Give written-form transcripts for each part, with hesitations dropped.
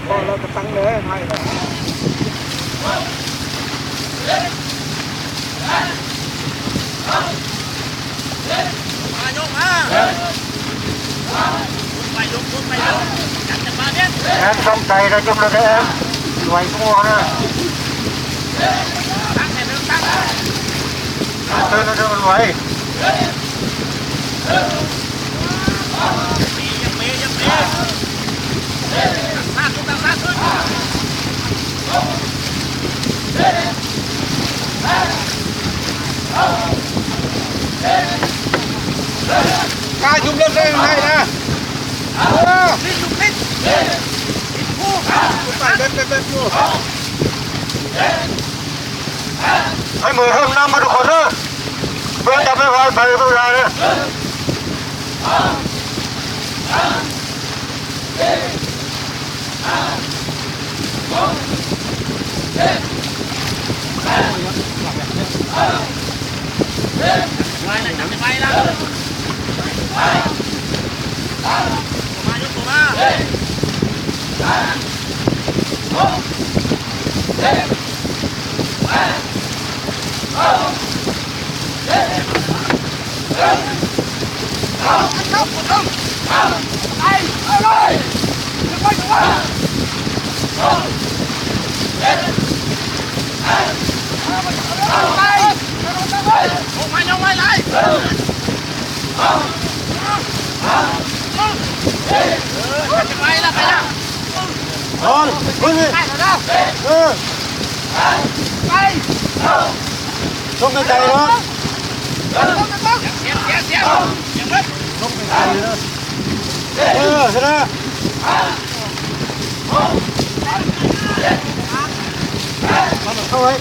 พอเราก็ตั้งเลยให้เลยมาโยกมาไปยกไปยกจับมาเนี่ยแอนต้องใจนะจุ่มเลยแอนไหวตัวนะตั้งแขนตั้งเตือนเรามันไหวยังมีตั้งขึ้นกาจุ่มเล่นได้ยังไงนะลิ้นลูกลิ้นคู่ใส่เป็นคู่ให้มือให้น้ำมาทุกคนเลยเพื่อจะไม่ไหวไปไม่ได้เลยไปเลยจับไปแล้วมายกตัวมาลงมาเลยจะไปแล้วไปแล้วนอนวิ่งไปต้องใจเนาะเสียต้องใจเนาะชนะเข้าไว้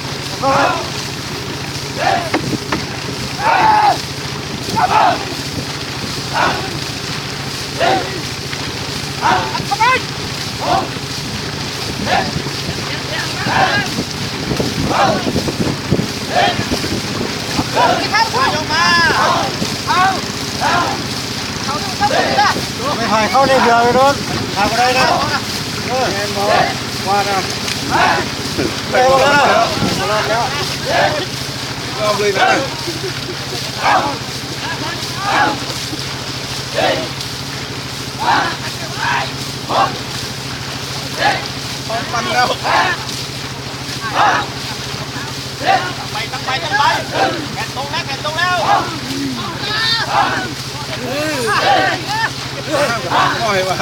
ไม่หายเข้าในเดือดเลยนู้นทำอะไรนะแมนบอว่านะไปหมดแล้วรอบเลยนะมันแล้วตั้งไปแขนตรงแล้วง่อยว่ะ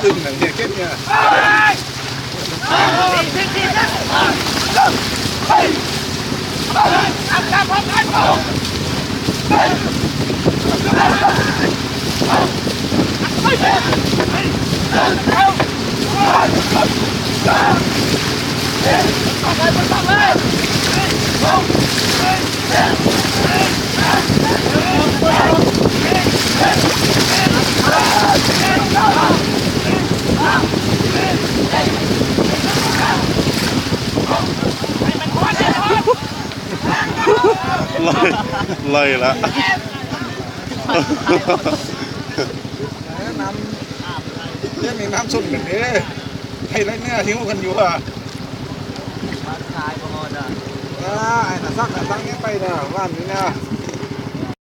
ตึงหนังเนี่ยเข้มเนี่ยเลยละน้ำเรื่องนี้น้ำสุ่มหนึ่งเด้ให้ไรเนี่ยหิวกันอยู่อ่ะไอ้น่ะซักนี้ไปนะว่านนี้นะ